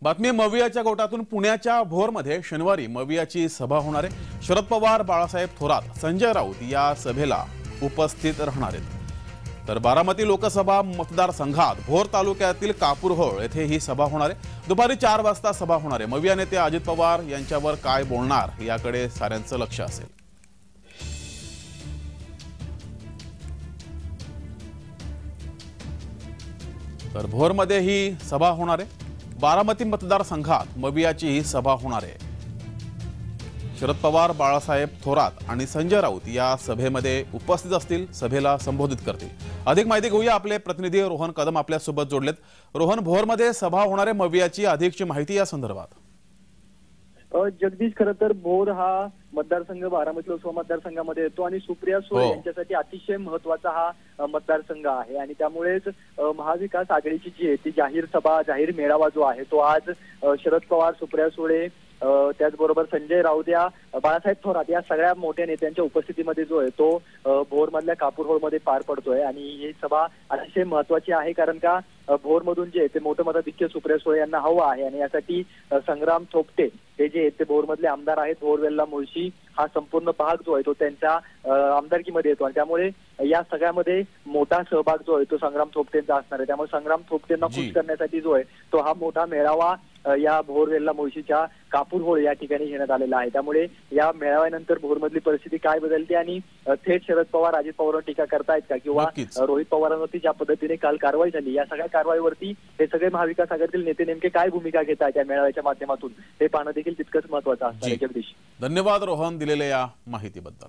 बातमी मवियाच्या गोटातून पुण्याच्या भोरमध्ये शनिवारी मवियाची सभा होणार आहे। शरद पवार, बाळासाहेब थोरात, संजय राऊत या सभेला उपस्थित राहणार आहेत। तर बारामती लोकसभा मतदारसंघात भोर तालुक्यातील कापूरहोळ येथे ही सभा होणार आहे। दुपारी 4 वाजता सभा होणार आहे। मविया नेते अजित पवार यांच्यावर काय बोलणार याकडे साऱ्यांचं लक्ष असेल। तर भोरमध्ये ही सभा होणार आहे। बारामती मतदारसंघात मवियाची ही सभा होणार आहे। शरद पवार, बाळासाहेब थोरात आणि संजय राऊत या सभेमध्ये उपस्थित असतील, सभेला संबोधित करतील। अधिक माहिती घेऊया, आपले प्रतिनिधी रोहन कदम आपल्या सोबत जोडलेत। रोहन, भोरमध्ये सभा होणार आहे मवियाची, अधिकची माहिती या संदर्भात। जगदीश, खरं तर भोर हा मतदारसंघ बारामती लोकसभा मतदारसंघामध्ये येतो आणि सुप्रिया सुळे यांच्यासाठी अतिशय महत्वाचा हा मतदारसंघ आहे आणि त्यामुळेच महाविकास आघाडीची जी आहे ती जाहीर सभा, जाहीर मेळावा जो आहे तो आज शरद पवार, सुप्रिया सुळे, त्याचबरोबर संजय राऊत या बाळासाहेब थोरात या सगळ्या मोठ्या नेत्यांच्या उपस्थितीमध्ये जो आहे तो भोरमधल्या कापूरहोळमध्ये पार पडतोय। आणि ही सभा अतिशय महत्वाची आहे कारण का भोरमधून जे ते मोठं मताधिक्य सुप्रिया सुळे यांना हवं आहे आणि यासाठी संग्राम थोपटे हे जे ते भोरमधले आमदार आहेत, भोर, वेल्हा, मुळशी हा संपूर्ण भाग जो आहे तो त्यांच्या आमदारकीमध्ये येतो आणि त्यामुळे या सगळ्यामध्ये मोठा सहभाग जो आहे तो संग्राम थोपटेंचा असणार आहे। त्यामुळे संग्राम थोपटेंना खुश करण्यासाठी जो आहे तो हा मोठा मेळावा या भोर, वेल्हा, मुळशीच्या कापूरहोळ या ठिकाणी घेण्यात आलेला आहे। त्यामुळे या मेळाव्यानंतर भोरमधली परिस्थिती काय बदलते आणि थेट शरद पवार, अजित पवारांवर टीका करतायत का किंवा रोहित पवारांवरती ज्या पद्धतीने काल कारवाई झाली, या सगळ्या कारवाईवरती हे सगळे महाविकास आघाडीतील नेते नेमके काय भूमिका घेत आहेत या मेळाव्याच्या माध्यमातून हे पाहणं देखील तितकंच महत्वाचं असणार आहे। जगदीश, धन्यवाद रोहन दिलेल्या या माहितीबद्दल।